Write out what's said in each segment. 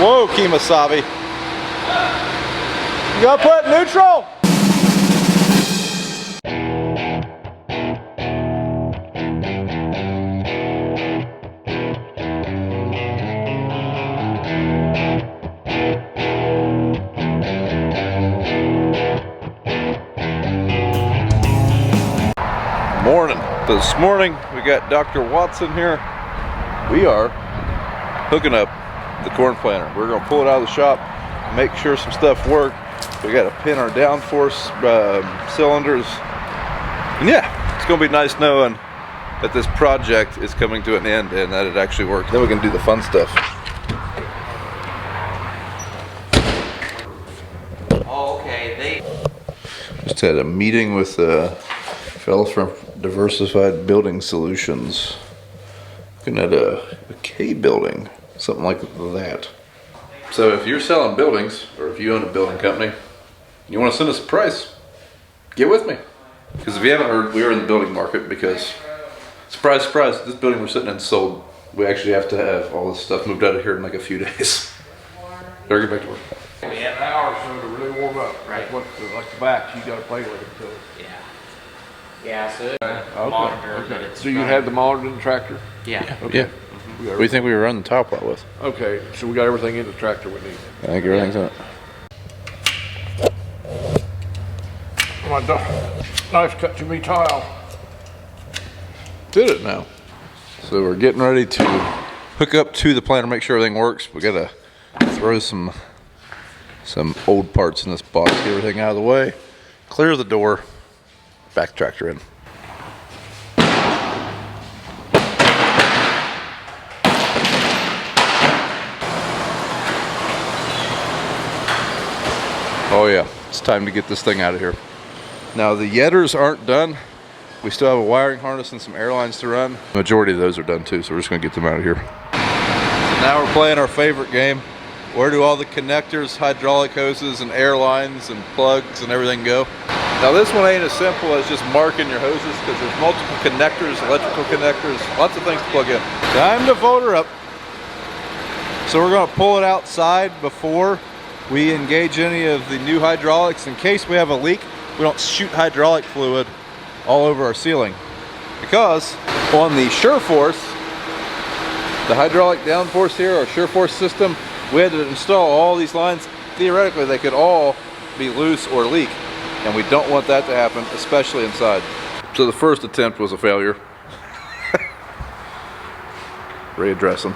Whoa, Kemosabe. You gotta put neutral. Morning. This morning we got Dr. Watson here. We are hooking up the corn planter. We're gonna pull it out of the shop, make sure some stuff works. We got to pin our downforce cylinders, and yeah, it's gonna be nice knowing that this project is coming to an end and that it actually works. Then we can do the fun stuff. Oh, okay. Just had a meeting with fellow from Diversified Building Solutions, looking at a K building, something like that. So if you're selling buildings, or if you own a building company, you want to send us a price, get with me. Because if you haven't heard, we are in the building market because, surprise, surprise, this building we're sitting in sold. We actually have to have all this stuff moved out of here in like a few days. Better get back to work. We have an hour or so to really warm up. Right. Like the back, you got to play with it. So. Yeah. Yeah, so Okay. So you had the monitor in the tractor? Yeah. Okay. Yeah. What do you think we were running the top lot with? Okay, so we got everything in the tractor we need. I think everything's in it. My nice cut to me tile. Did it now. So we're getting ready to hook up to the planter, make sure everything works. We gotta throw some old parts in this box, get everything out of the way, clear the door, back the tractor in. Oh yeah, it's time to get this thing out of here. Now the yetters aren't done. We still have a wiring harness and some air lines to run. The majority of those are done too, so we're just gonna get them out of here. So now we're playing our favorite game. Where do all the connectors, hydraulic hoses, and air lines and plugs and everything go? Now this one ain't as simple as just marking your hoses because there's multiple connectors, electrical connectors, lots of things to plug in. Time to fold her up. So we're gonna pull it outside before we engage any of the new hydraulics. In case we have a leak, we don't shoot hydraulic fluid all over our ceiling. Because on the SureForce, the hydraulic downforce here, our SureForce system, we had to install all these lines. Theoretically, they could all be loose or leak. And we don't want that to happen, especially inside. So the first attempt was a failure. Readdressing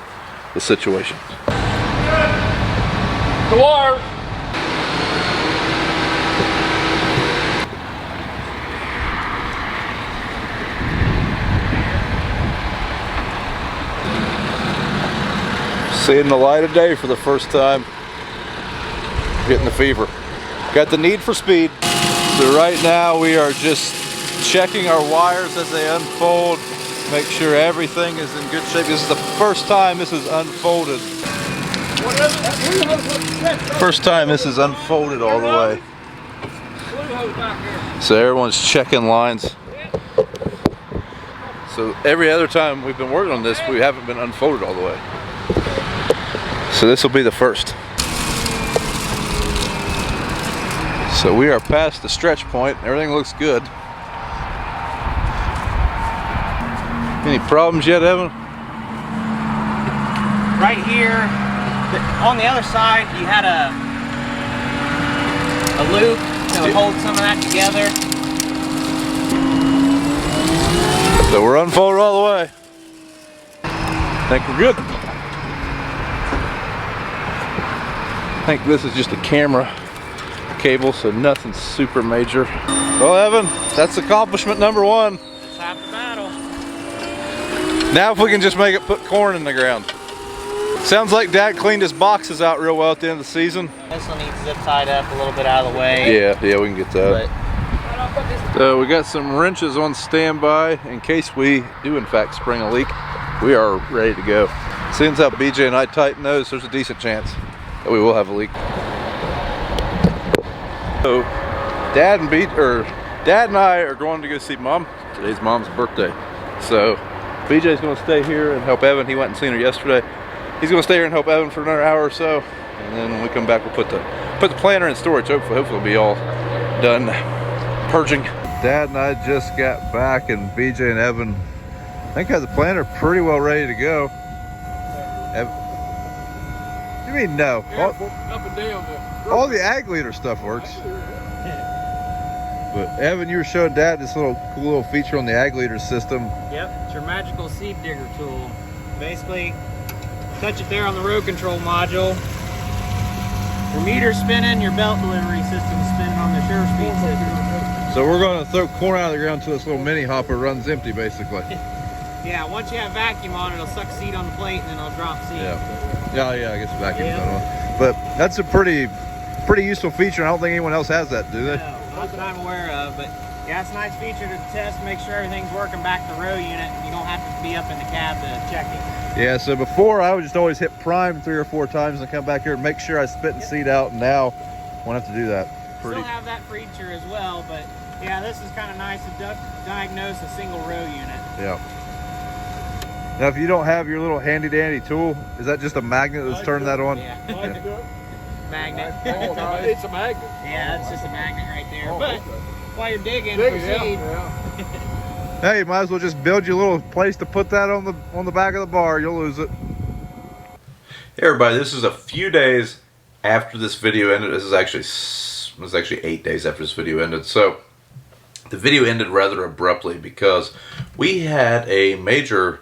the situation. The wire! Seeing the light of day for the first time. Getting the fever. Got the need for speed. So right now we are just checking our wires as they unfold. Make sure everything is in good shape. This is the first time this is unfolded. First time this is unfolded all the way. So everyone's checking lines. So every other time we've been working on this, we haven't been unfolded all the way. So this will be the first. So we are past the stretch point. Everything looks good. Any problems yet, Evan? Right here, on the other side, you had a loop to hold some of that together. So we're unfolded all the way. I think we're good. I think this is just a camera cable, so nothing super major. Well, Evan, that's accomplishment number one. It's half the battle. Now if we can just make it put corn in the ground. Sounds like Dad cleaned his boxes out real well at the end of the season. This one needs zip tied up a little bit out of the way. Yeah, we can get that. So we got some wrenches on standby in case we do in fact spring a leak. We are ready to go. Seeing as how BJ and I tighten those, there's a decent chance that we will have a leak. So Dad and I are going to go see Mom. Today's Mom's birthday. So BJ's going to stay here and help Evan. He went and seen her yesterday. he's gonna stay here and help Evan for another hour or so, and then when we come back, we'll put the planter in storage. Hopefully it'll be all done purging. Dad and I just got back, and BJ and Evan, I think, has the planter pretty well ready to go. You mean no? Yeah, up and down. All the ag leader stuff works. But Evan, you were showing Dad this cool little feature on the ag leader system. Yep, it's your magical seed digger tool. Basically, touch it there on the road control module. Your meter's spinning, your belt delivery system's spinning on the sure speed system. So we're going to throw corn out of the ground until this little mini hopper runs empty, basically. Yeah, once you have vacuum on, it'll suck seed on the plate and then it'll drop seed. Yeah, I guess the vacuum's on. But that's a pretty useful feature. I don't think anyone else has that, do they? No, not that I'm aware of, but yeah, it's a nice feature to test, make sure everything's working back to the row unit, and you don't have to be up in the cab to check it. Yeah, so before I would just always hit prime 3 or 4 times and come back here and make sure I spit the seed out, and now I won't have to do that. Still have that feature as well, but yeah, this is kind of nice to diagnose a single row unit. Yeah. Now, if you don't have your little handy dandy tool, is that just a magnet that's turning that on? Yeah. Yeah. Magnet. It's a magnet. Yeah, it's just a magnet right there. Oh, But okay. while you're digging for seed, Hey, you might as well just build you a little place to put that on the back of the bar. You'll lose it. Hey everybody, this is a few days after this video ended. This is actually 8 days after this video ended. So the video ended rather abruptly because we had a major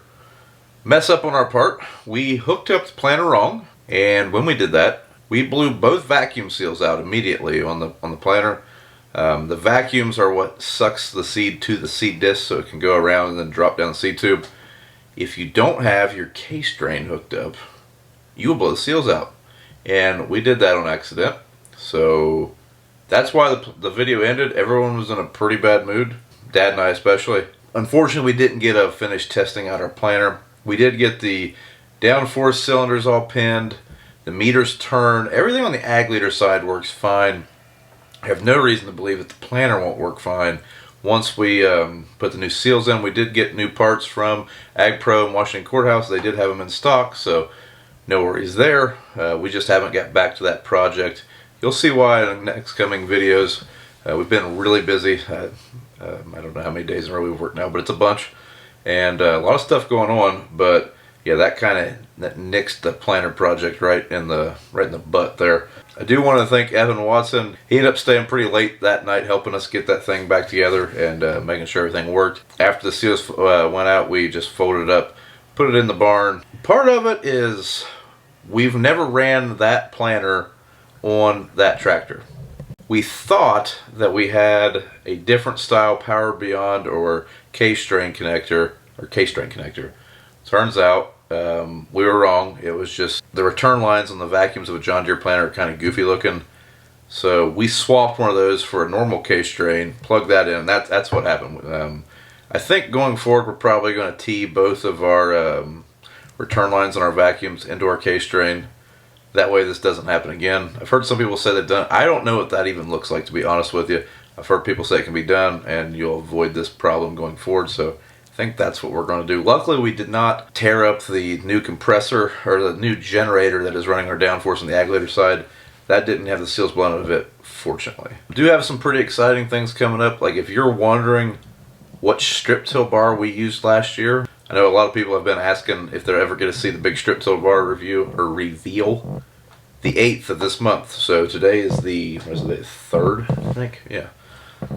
mess up on our part. We hooked up the planter wrong, and when we did that, we blew both vacuum seals out immediately on the planter. The vacuums are what sucks the seed to the seed disc so it can go around and then drop down the seed tube. If you don't have your case drain hooked up, you will blow the seals out, and we did that on accident. So that's why the video ended. Everyone was in a pretty bad mood, Dad and I especially. Unfortunately, we didn't get a finished testing out our planter. We did get the downforce cylinders all pinned, the meters turned, everything on the ag leader side works fine. I have no reason to believe that the planter won't work fine. Once we put the new seals in, we did get new parts from Ag Pro and Washington Courthouse. They did have them in stock, so no worries there. We just haven't got back to that project. You'll see why in the next coming videos. We've been really busy. I don't know how many days in a row we've worked now, but it's a bunch. And a lot of stuff going on, but yeah, that nixed the planter project right in the butt there. I do want to thank Evan Watson. He ended up staying pretty late that night helping us get that thing back together and making sure everything worked. After the seals went out, we just folded it up, put it in the barn. Part of it is we've never ran that planter on that tractor. We thought that we had a different style Power Beyond or case drain connector. Turns out we were wrong. It was just the return lines on the vacuums of a John Deere planter are kind of goofy looking. So we swapped one of those for a normal case drain, plugged that in, and that's what happened. I think going forward we're probably going to tee both of our return lines on our vacuums into our case drain. That way this doesn't happen again. I've heard some people say they've done it. I don't know what that even looks like, to be honest with you. I've heard people say it can be done and you'll avoid this problem going forward, so I think that's what we're going to do. Luckily we did not tear up the new compressor or the new generator that is running our downforce on the ag leader side. That didn't have the seals blown out of it, fortunately. We do have some pretty exciting things coming up. Like if you're wondering what strip till bar we used last year, I know a lot of people have been asking if they're ever going to see the big strip till bar review or reveal. The 8th of this month. So today is the 3rd, I think. Yeah.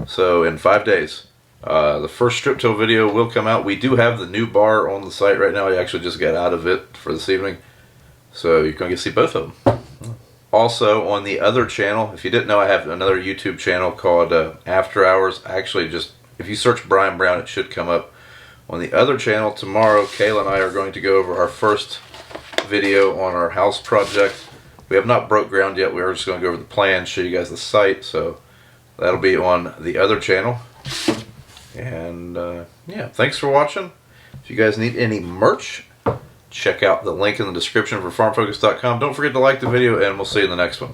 So in 5 days. The first strip till video will come out. We do have the new bar on the site right now. I actually just got out of it for this evening. So you're going to get to see both of them. Also on the other channel, if you didn't know, I have another YouTube channel called After Hours. Actually, just if you search Brian Brown, it should come up. On the other channel tomorrow, Kayla and I are going to go over our first video on our house project. We have not broke ground yet. We are just going to go over the plan, show you guys the site. So that'll be on the other channel. And yeah, thanks for watching. If you guys need any merch, check out the link in the description for farmfocus.com. Don't forget to like the video, and we'll see you in the next one.